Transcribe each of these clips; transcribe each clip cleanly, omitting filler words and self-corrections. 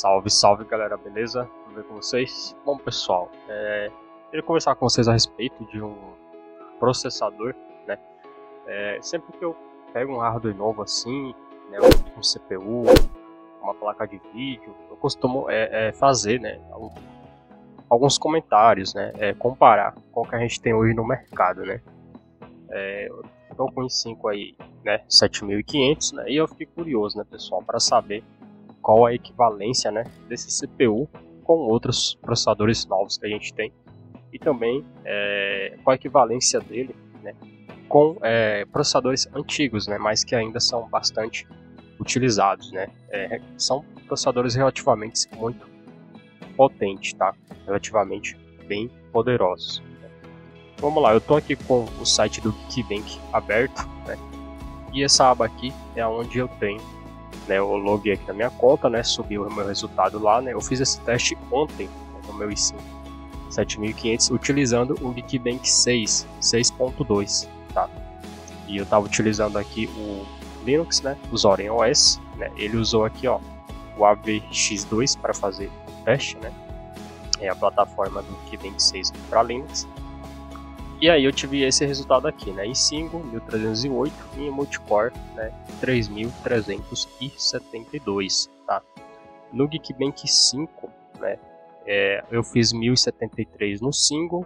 Salve, salve galera, beleza? Tudo bem com vocês? Bom pessoal, queria conversar com vocês a respeito de um processador, né? Sempre que eu pego um hardware novo assim, né, um CPU, uma placa de vídeo, eu costumo fazer, né, alguns comentários, né, comparar com o que a gente tem hoje no mercado, né? Eu tô com o i5 aí, né, 7500, né, e eu fiquei curioso, né, pessoal, para saber qual a equivalência, né, desse CPU com outros processadores novos que a gente tem, e também qual a equivalência dele, né, com processadores antigos, né, mas que ainda são bastante utilizados, né. São processadores relativamente muito potentes, tá? Relativamente bem poderosos. Vamos lá, eu tô aqui com o site do Geekbench aberto, né, e essa aba aqui é onde eu tenho, né, eu loguei aqui na minha conta, né, subi o meu resultado lá, né, eu fiz esse teste ontem, né, no meu i5 7500 utilizando o Geekbench 6.2, tá? E eu tava utilizando aqui o Linux, né, o Zorin OS, né, ele usou aqui, ó, o AVX2 para fazer o teste, né, é a plataforma do Geekbench 6 para Linux. E aí eu tive esse resultado aqui, né, i5 1308 e em multicore, né, 3372, tá? No Geekbench 5, né, eu fiz 1073 no single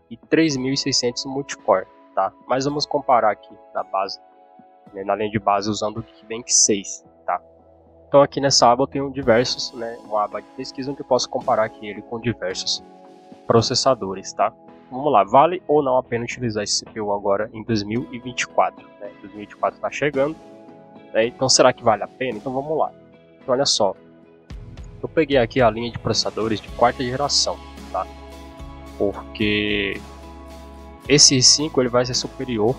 e 3600 no multicore, tá? Mas vamos comparar aqui na base, né, na linha de base usando o Geekbench 6, tá? Então aqui nessa aba eu tenho diversos, né, uma aba de pesquisa onde eu posso comparar aqui ele com diversos processadores, tá? Vamos lá, vale ou não a pena utilizar esse CPU agora em 2024? Né? 2024 está chegando, né? Então será que vale a pena? Então vamos lá. Então, olha só, eu peguei aqui a linha de processadores de quarta geração, tá? Porque esse i5 ele vai ser superior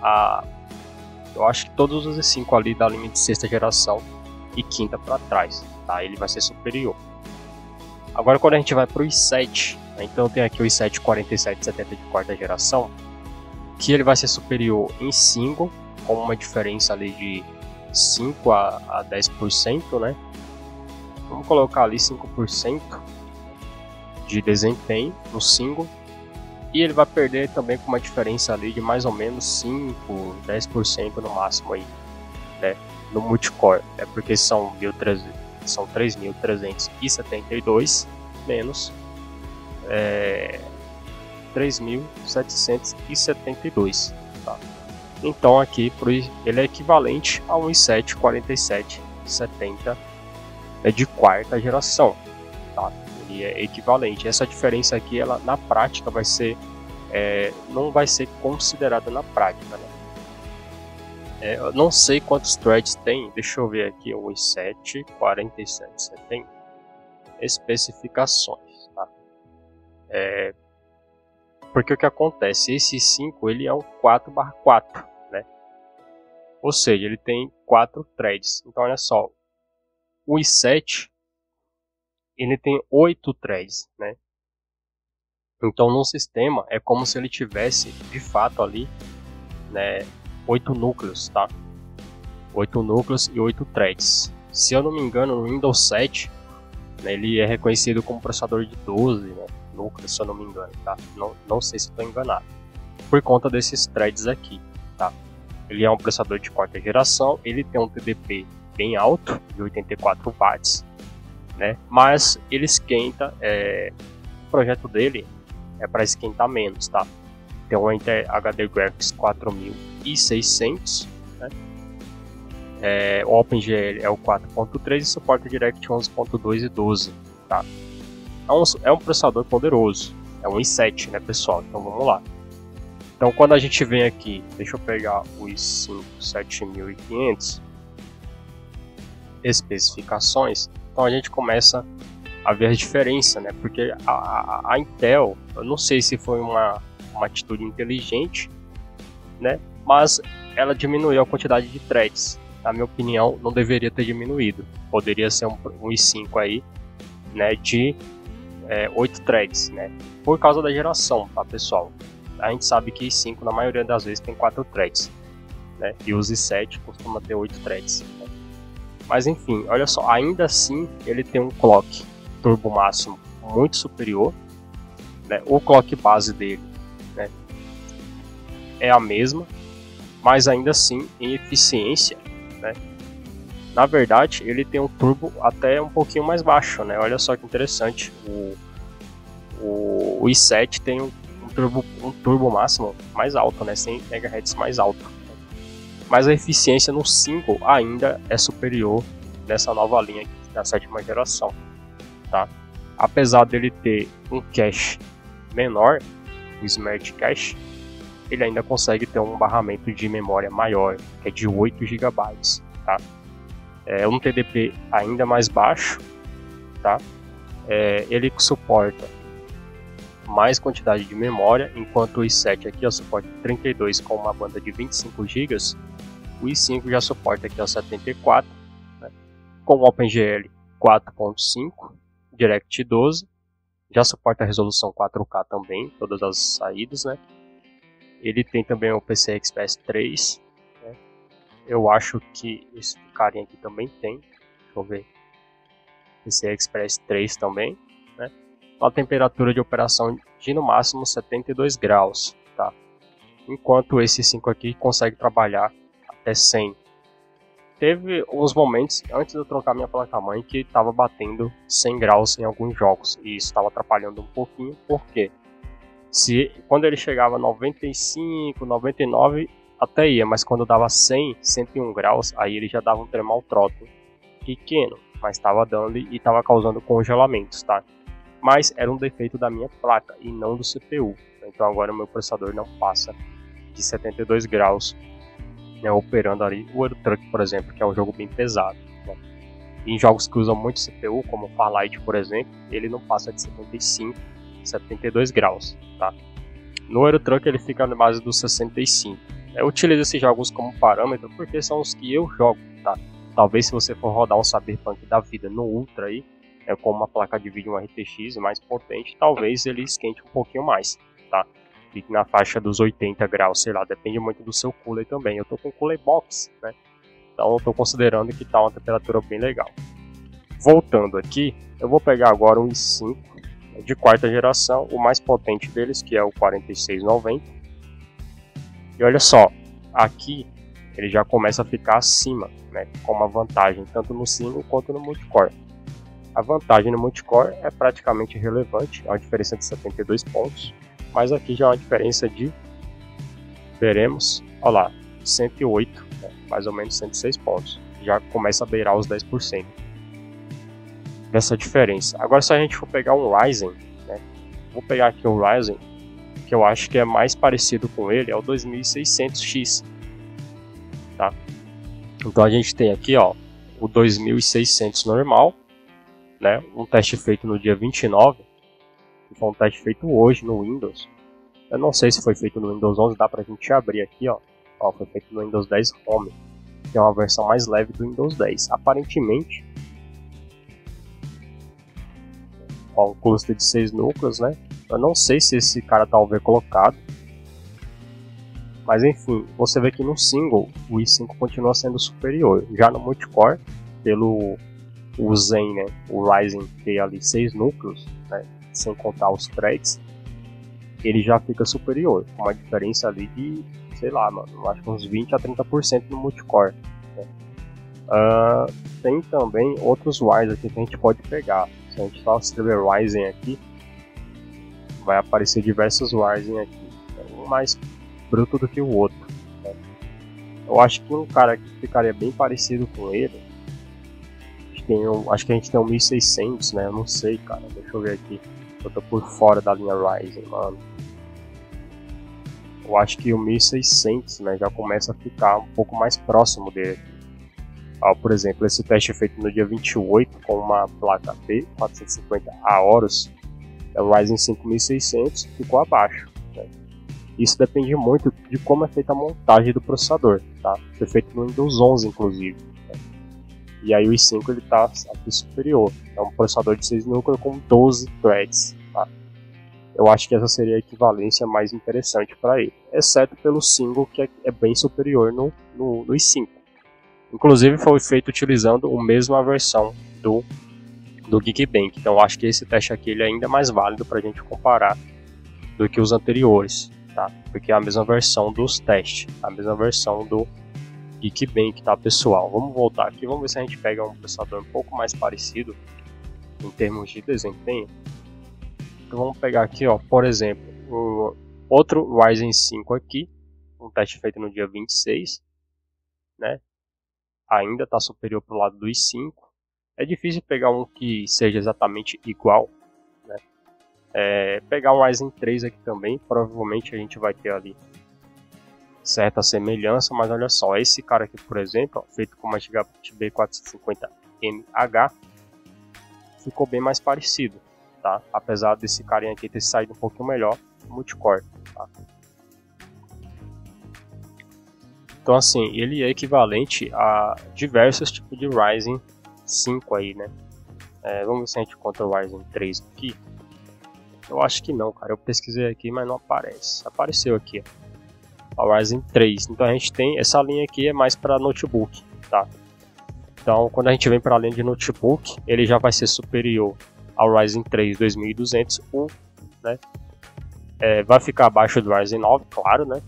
a, eu acho que todos os i5 ali da linha de sexta geração e quinta para trás, tá? Ele vai ser superior. Agora quando a gente vai para o i7, então eu tenho aqui o i7 4770 de quarta geração, que ele vai ser superior em single, com uma diferença ali de 5 a 10%, né? Vamos colocar ali 5% de desempenho no single, e ele vai perder também com uma diferença ali de mais ou menos 5, 10% no máximo aí, né? No multicore, porque são 3.372 menos 3.772, tá? Então aqui ele é equivalente a um i7 4770 de quarta geração, tá? Ele é equivalente. Essa diferença aqui, ela na prática vai ser não vai ser considerada na prática, né? Eu não sei quantos threads tem, deixa eu ver aqui o i7 4770 especificações, tá? Porque o que acontece, esse 5 ele é um 4/4, né? Ou seja, ele tem 4 threads. Então olha só, o i7 ele tem 8 threads, né? Então no sistema é como se ele tivesse de fato ali, né, 8 núcleos, tá? 8 núcleos e 8 threads. Se eu não me engano, no Windows 7, né, ele é reconhecido como processador de 12, né, núcleos, se eu não me engano, tá? Não sei se estou enganado. Por conta desses threads aqui, tá? Ele é um processador de quarta geração, ele tem um TDP bem alto, de 84 watts, né? Mas ele esquenta, o projeto dele é para esquentar menos, tá? Tem um Intel HD Graphics 4600, né? O OpenGL é o 4.3 e suporta DirectX 11.2 e 12, tá? É um processador poderoso, é um i7, né, pessoal? Então vamos lá. Então quando a gente vem aqui, deixa eu pegar o i5 7500 especificações, então a gente começa a ver a diferença, né? Porque a Intel, eu não sei se foi uma atitude inteligente, né? Mas ela diminuiu a quantidade de threads. Na minha opinião, não deveria ter diminuído. Poderia ser um i5 aí, né, de 8 threads, né? Por causa da geração, tá, pessoal? A gente sabe que i5 na maioria das vezes tem 4 threads, né? E os i7 costuma ter 8 threads, né? Mas enfim, olha só, ainda assim ele tem um clock turbo máximo muito superior, né? O clock base dele, né, é a mesma, mas ainda assim em eficiência, né, na verdade ele tem um turbo até um pouquinho mais baixo, né? Olha só que interessante, o i7 tem um turbo máximo mais alto, né, 100 MHz mais alto, mas a eficiência no single ainda é superior nessa nova linha aqui, da 7ª geração, tá? Apesar dele ter um cache menor, o Smart Cache, ele ainda consegue ter um barramento de memória maior, que é de 8 GB, tá? É um TDP ainda mais baixo, tá? Ele suporta mais quantidade de memória, enquanto o i7 aqui suporta 32 com uma banda de 25 GB, o i5 já suporta aqui 74, né, com o OpenGL 4.5, Direct 12, já suporta a resolução 4K também, todas as saídas, né? Ele tem também o PCI Express 3, né? Eu acho que esse carinha aqui também tem, deixa eu ver, PCI Express 3 também, né? A temperatura de operação de no máximo 72 graus, tá? Enquanto esse 5 aqui consegue trabalhar até 100. Teve uns momentos antes de eu trocar minha placa-mãe que estava batendo 100 graus em alguns jogos, e isso estava atrapalhando um pouquinho, porque quando ele chegava a 95, 99 até ia, mas quando dava 100, 101 graus, aí ele já dava um thermal throttle pequeno, mas estava dando e estava causando congelamentos, tá? Mas era um defeito da minha placa e não do CPU. Então agora o meu processador não passa de 72 graus, né, operando ali o Euro Truck, por exemplo, que é um jogo bem pesado, né? Em jogos que usam muito CPU, como Farlight, por exemplo, ele não passa de 75, 72 graus, tá? No Euro Truck ele fica na base dos 65. Eu utilizo esses jogos como parâmetro porque são os que eu jogo, tá? Talvez se você for rodar um Cyberpunk da vida no Ultra aí, com uma placa de vídeo, uma RTX mais potente, talvez ele esquente um pouquinho mais, tá? Fique na faixa dos 80 graus, sei lá, depende muito do seu cooler também. Eu tô com cooler box, né? Então eu tô considerando que tá uma temperatura bem legal. Voltando aqui, eu vou pegar agora um i5 de 4ª geração, o mais potente deles, que é o 4690. E olha só, aqui ele já começa a ficar acima, né, com uma vantagem tanto no single quanto no multicore. A vantagem no multicore é praticamente irrelevante, é uma diferença de 72 pontos, mas aqui já é uma diferença de, veremos, olha lá, 108, né, mais ou menos 106 pontos, já começa a beirar os 10% dessa diferença. Agora se a gente for pegar um Ryzen, né, vou pegar aqui um Ryzen, que eu acho que é mais parecido com ele, é o 2600X, tá? Então a gente tem aqui, ó, o 2600 normal, né, um teste feito no dia 29, que foi um teste feito hoje no Windows. Eu não sei se foi feito no Windows 11, dá pra gente abrir aqui, ó, foi feito no Windows 10 Home, que é uma versão mais leve do Windows 10. Aparentemente, ó, um cluster de 6 núcleos, né, eu não sei se esse cara tá overclockado, mas enfim, você vê que no single o i5 continua sendo superior. Já no multicore, pelo o Zen, né, o Ryzen tem ali 6 núcleos, né, sem contar os threads, ele já fica superior, com uma diferença ali de, sei lá, mano, acho que uns 20 a 30% no multicore, né. Tem também outros Ryzen aqui que a gente pode pegar. Se a gente só escrever Ryzen aqui, vai aparecer diversos Ryzen aqui, um mais bruto do que o outro, né. Eu acho que um cara que ficaria bem parecido com ele, acho que a gente tem um 1600, né? Eu não sei, cara. Deixa eu ver aqui. Eu tô por fora da linha Ryzen, mano. Eu acho que o 1600, né, já começa a ficar um pouco mais próximo dele. Ó, por exemplo, esse teste feito no dia 28 com uma placa B450 Aorus, é o Ryzen 5600, ficou abaixo, né? Isso depende muito de como é feita a montagem do processador, tá? Foi feito no Windows 11, inclusive. E aí o i5 ele tá aqui superior, é um processador de 6 núcleos com 12 threads, tá? Eu acho que essa seria a equivalência mais interessante para ele, exceto pelo single, que é bem superior no i5. Inclusive foi feito utilizando a mesma versão do Geekbench. Então acho que esse teste aqui ele é ainda mais válido para a gente comparar do que os anteriores, tá? Porque é a mesma versão dos testes, a mesma versão do Geekbench, tá, pessoal? Vamos voltar aqui, vamos ver se a gente pega um processador um pouco mais parecido em termos de desempenho. Então vamos pegar aqui, ó, por exemplo, o outro Ryzen 5 aqui, um teste feito no dia 26, né? Ainda está superior para o lado do i5. É difícil pegar um que seja exatamente igual, né? Pegar um Ryzen 3 aqui também, provavelmente a gente vai ter ali certa semelhança, mas olha só, esse cara aqui, por exemplo, ó, feito com uma Gigabit B450MH, ficou bem mais parecido, tá? Apesar desse carinha aqui ter saído um pouquinho melhor, multicore, tá? Então assim, ele é equivalente a diversos tipos de Ryzen 5 aí, né? Vamos ver se a gente encontra o Ryzen 3 aqui. Eu acho que não, cara. Eu pesquisei aqui, mas não aparece. Apareceu aqui, ó. O Ryzen 3. Então a gente tem essa linha aqui é mais para notebook, tá? Então quando a gente vem para a linha de notebook, ele já vai ser superior ao Ryzen 3 2200U, né? Vai ficar abaixo do Ryzen 9, claro, né?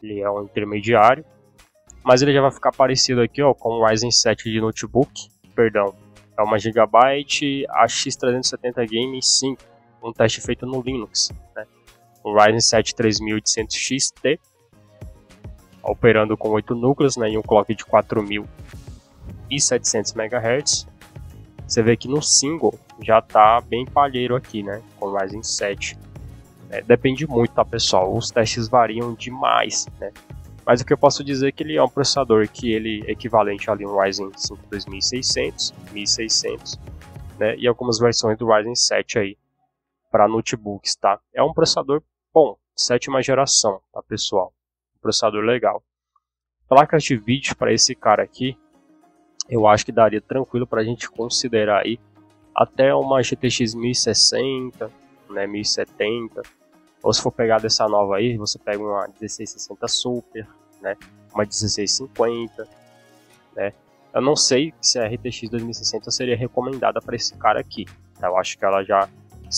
Ele é um intermediário, mas ele já vai ficar parecido aqui, ó, com o Ryzen 7 de notebook, perdão, é uma Gigabyte AX370 Game 5, um teste feito no Linux, né? O Ryzen 7 3800 XT, operando com 8 núcleos, né, e um clock de 4700 MHz. Você vê que no single já tá bem palheiro aqui, né, com o Ryzen 7. Depende muito, tá, pessoal? Os testes variam demais, né? Mas o que eu posso dizer é que ele é um processador que ele é equivalente ali a um Ryzen 5 2600, 1600, né? E algumas versões do Ryzen 7 aí para notebooks, tá? É um processador bom, 7ª geração, tá, pessoal? Um processador legal. Placas de vídeo para esse cara aqui, eu acho que daria tranquilo para a gente considerar aí até uma GTX 1060, né, 1070. Ou se for pegar dessa nova aí, você pega uma 1660 Super, né, uma 1650, né. Eu não sei se a RTX 2060 seria recomendada para esse cara aqui. Eu acho que ela já,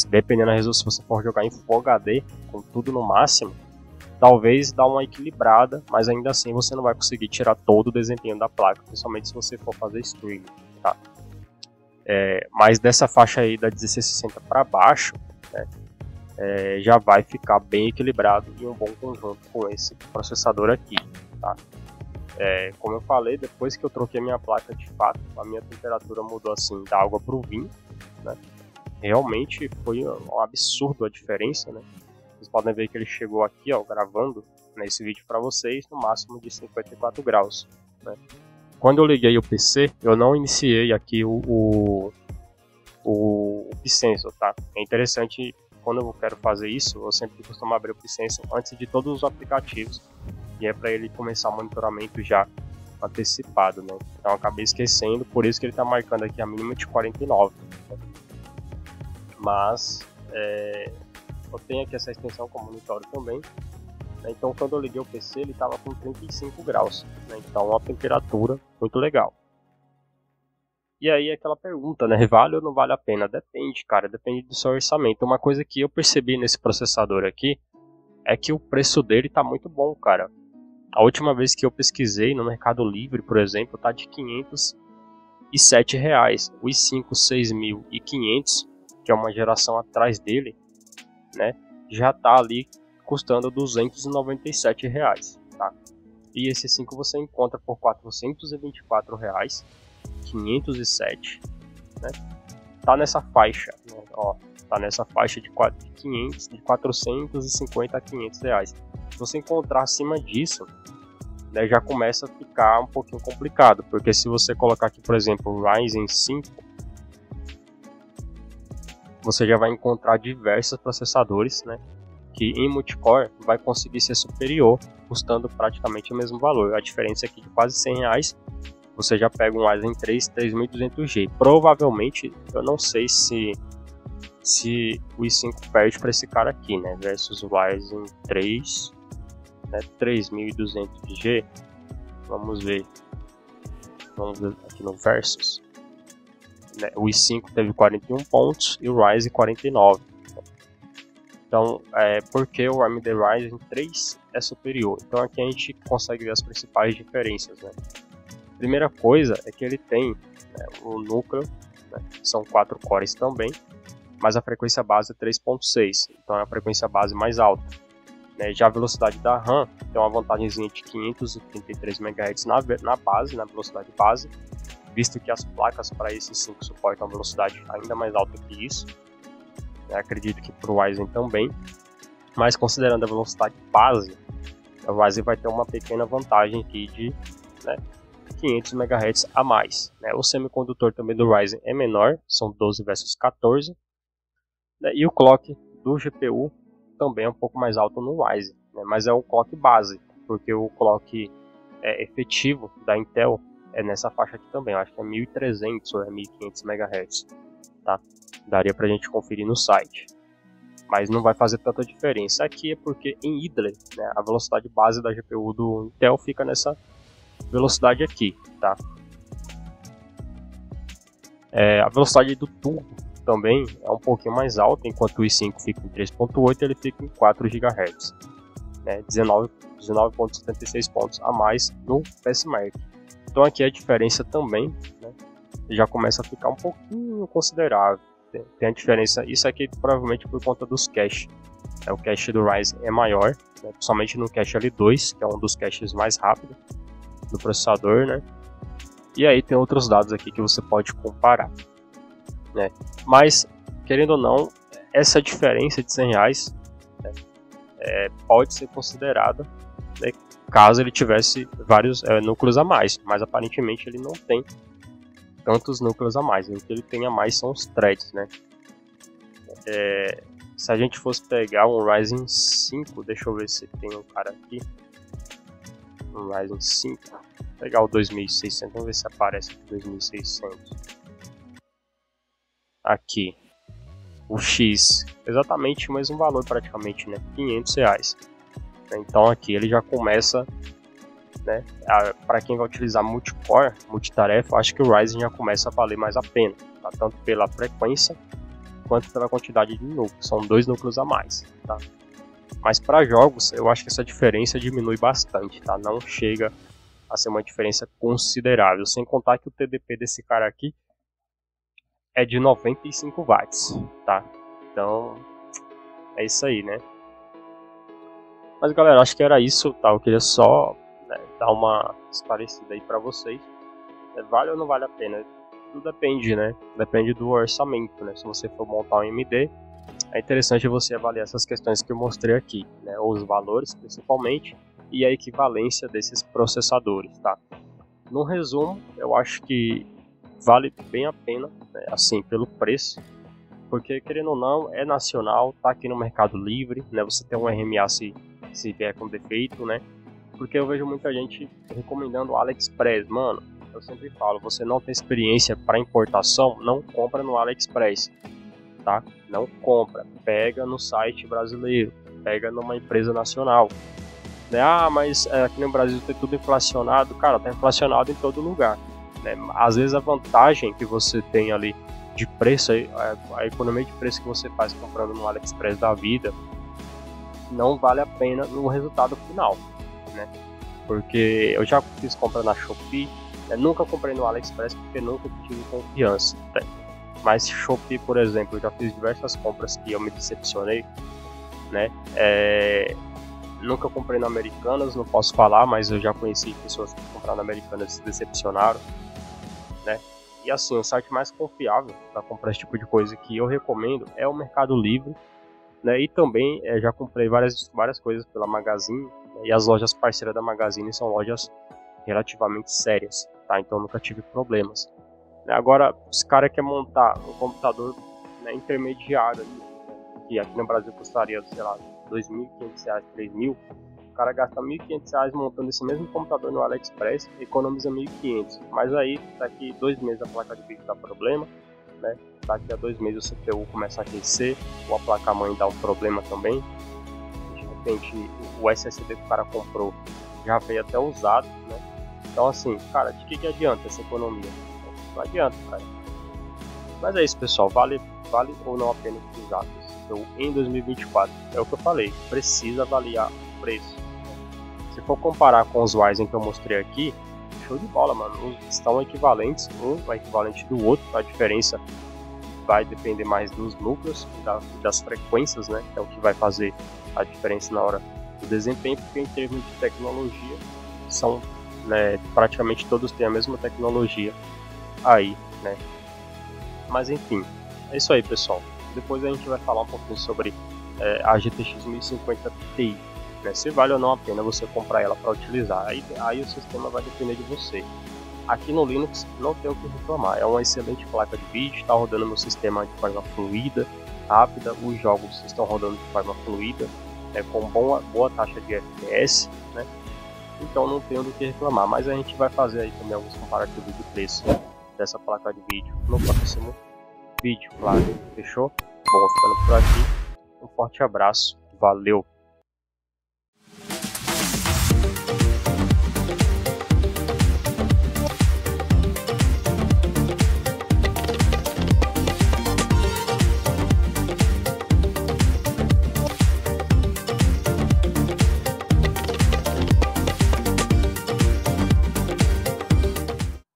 dependendo da resolução, se você for jogar em Full HD, com tudo no máximo, talvez dá uma equilibrada, mas ainda assim você não vai conseguir tirar todo o desempenho da placa, principalmente se você for fazer streaming, tá. Mas dessa faixa aí da 1660 para baixo, né, já vai ficar bem equilibrado e um bom conjunto com esse processador aqui, tá? Como eu falei, depois que eu troquei minha placa, de fato, a minha temperatura mudou assim da água para o vinho, né? Realmente foi um absurdo a diferença, né? Vocês podem ver que ele chegou aqui, ó, gravando nesse vídeo para vocês, no máximo de 54 graus, né? Quando eu liguei o PC, eu não iniciei aqui o P-Sensor, tá? É interessante. Quando eu quero fazer isso, eu sempre costumo abrir o P-Sensor antes de todos os aplicativos, e é para ele começar o monitoramento já antecipado, né? Então eu acabei esquecendo, por isso que ele está marcando aqui a mínima de 49, né? Mas eu tenho aqui essa extensão com monitor também, né? Então quando eu liguei o PC ele estava com 35 graus, né? Então uma temperatura muito legal. E aí aquela pergunta, né, vale ou não vale a pena? Depende, cara, depende do seu orçamento. Uma coisa que eu percebi nesse processador aqui é que o preço dele tá muito bom, cara. A última vez que eu pesquisei no Mercado Livre, por exemplo, tá de R$507. O i5 6500, que é uma geração atrás dele, né, já tá ali custando R$297, tá? E esse 5 você encontra por R$424. 507, né? Tá nessa faixa, né? Ó, tá nessa faixa de 450 a R$500. Se você encontrar acima disso, né, já começa a ficar um pouquinho complicado, porque se você colocar aqui, por exemplo, o Ryzen 5, você já vai encontrar diversos processadores, né, que em multicore vai conseguir ser superior, custando praticamente o mesmo valor. A diferença aqui de quase R$100, você já pega um Ryzen 3 3200G. Provavelmente, eu não sei se o i5 perde para esse cara aqui, né, versus o Ryzen 3, né, 3200G. Vamos ver. vamos ver aqui no Versus, né? O i5 teve 41 pontos e o Ryzen 49. Então, porque o AMD Ryzen 3 é superior. Então aqui a gente consegue ver as principais diferenças, né? Primeira coisa é que ele tem, né, o núcleo, né, são 4 cores também, mas a frequência base é 3.6, então é a frequência base mais alta. Né? Já a velocidade da RAM tem uma vantagemzinha de 533 MHz na base, na velocidade base, visto que as placas para esses 5 suportam uma velocidade ainda mais alta que isso. Acredito que para o Ryzen também, mas considerando a velocidade base, o Ryzen vai ter uma pequena vantagem aqui de, né, 500 MHz a mais. Né? O semicondutor também do Ryzen é menor, são 12 versus 14, né? E o clock do GPU também é um pouco mais alto no Ryzen, né? Mas é o clock base, porque o clock efetivo da Intel é nessa faixa aqui também, eu acho que é 1300 ou 1500 MHz, tá? Daria pra gente conferir no site, mas não vai fazer tanta diferença. Aqui é porque em idle, né, a velocidade base da GPU do Intel fica nessa velocidade aqui, tá? A velocidade do turbo também é um pouquinho mais alta, enquanto o i5 fica em 3.8, ele fica em 4 GHz, né, 19.76 pontos a mais no PSMark. Então aqui a diferença também, né, já começa a ficar um pouquinho considerável. Tem a diferença, isso aqui provavelmente por conta dos caches. O cache do Ryzen é maior, né, principalmente no cache L2, que é um dos caches mais rápidos do processador, né? E aí tem outros dados aqui que você pode comparar, né? Mas, querendo ou não, essa diferença de R$100, né, pode ser considerada, né, caso ele tivesse vários núcleos a mais, mas aparentemente ele não tem tantos núcleos a mais. O que ele tem a mais são os threads, né? Se a gente fosse pegar um Ryzen 5, deixa eu ver se tem um cara aqui, um Ryzen 5, vou pegar o 2600, vamos ver se aparece aqui 2600. Aqui, o X, exatamente o mesmo valor praticamente, né? R$500. Então aqui ele já começa, né, para quem vai utilizar multicore, multitarefa, acho que o Ryzen já começa a valer mais a pena, tá? Tanto pela frequência quanto pela quantidade de núcleos, são 2 núcleos a mais, tá? Mas para jogos eu acho que essa diferença diminui bastante, tá? Não chega a ser uma diferença considerável, sem contar que o TDP desse cara aqui é de 95 watts, tá? Então é isso aí, né? Mas galera, acho que era isso, tá? Eu queria só, né, dar uma esclarecida aí pra vocês. Vale ou não vale a pena? Tudo depende, né? Depende do orçamento, né? Se você for montar um AMD, é interessante você avaliar essas questões que eu mostrei aqui, né? Os valores principalmente e a equivalência desses processadores, tá? No resumo, eu acho que vale bem a pena, né? Assim, pelo preço, porque querendo ou não, é nacional, tá aqui no Mercado Livre, né? Você tem um RMA se vier com defeito, né? Porque eu vejo muita gente recomendando o AliExpress. Mano, eu sempre falo, você não tem experiência para importação, não compra no AliExpress, tá? Não compra, pega no site brasileiro, pega numa empresa nacional, né? Ah, mas aqui no Brasil tem tudo inflacionado. Cara, tá inflacionado em todo lugar, né? Às vezes a vantagem que você tem ali de preço, a economia de preço que você faz comprando no AliExpress da vida, não vale a pena no resultado final, né? Porque eu já fiz compra na Shopee, né? Nunca comprei no AliExpress porque nunca tive confiança, né? Mas Shopee, por exemplo, eu já fiz diversas compras que eu me decepcionei, né? Nunca comprei na Americanas, não posso falar, mas eu já conheci pessoas que compraram na Americanas e se decepcionaram, né? E assim, o site mais confiável para comprar esse tipo de coisa que eu recomendo é o Mercado Livre, né? E também já comprei várias coisas pela Magazine, né? E as lojas parceiras da Magazine são lojas relativamente sérias, tá? Então nunca tive problemas. Agora, se o cara quer montar um computador, né, intermediário, né, que aqui no Brasil custaria, sei lá, R$2.500, R$3.000, o cara gasta R$1.500 montando esse mesmo computador no AliExpress, economiza R$1.500. Mas aí, daqui 2 meses a placa de vídeo dá problema, né? Daqui a 2 meses o CPU começa a aquecer, ou a placa-mãe dá um problema também. De repente, o SSD que o cara comprou já veio até usado, né? Então assim, cara, de que adianta essa economia? Não adianta, cara. Mas é isso, pessoal, vale ou não a pena utilizar então, em 2024? É o que eu falei, precisa avaliar o preço. Se for comparar com os Ryzen que eu mostrei aqui, show de bola, mano. Os estão equivalentes, um é equivalente do outro, a diferença vai depender mais dos núcleos e das frequências, né? Que é o que vai fazer a diferença na hora do desempenho, porque em termos de tecnologia, são, né, praticamente todos têm a mesma tecnologia aí, né? Mas enfim, é isso aí, pessoal. Depois a gente vai falar um pouquinho sobre a GTX 1050 Ti, né? Se vale ou não a pena você comprar ela para utilizar. Aí o sistema vai depender de você. Aqui no Linux não tem o que reclamar, é uma excelente placa de vídeo, está rodando no sistema de forma fluida, rápida, os jogos estão rodando de forma fluida, com boa taxa de FPS, né? Então não tenho do que reclamar, mas a gente vai fazer aí também alguns comparativos de preço dessa placa de vídeo no próximo vídeo, claro, fechou? Bom, ficando por aqui, um forte abraço, valeu!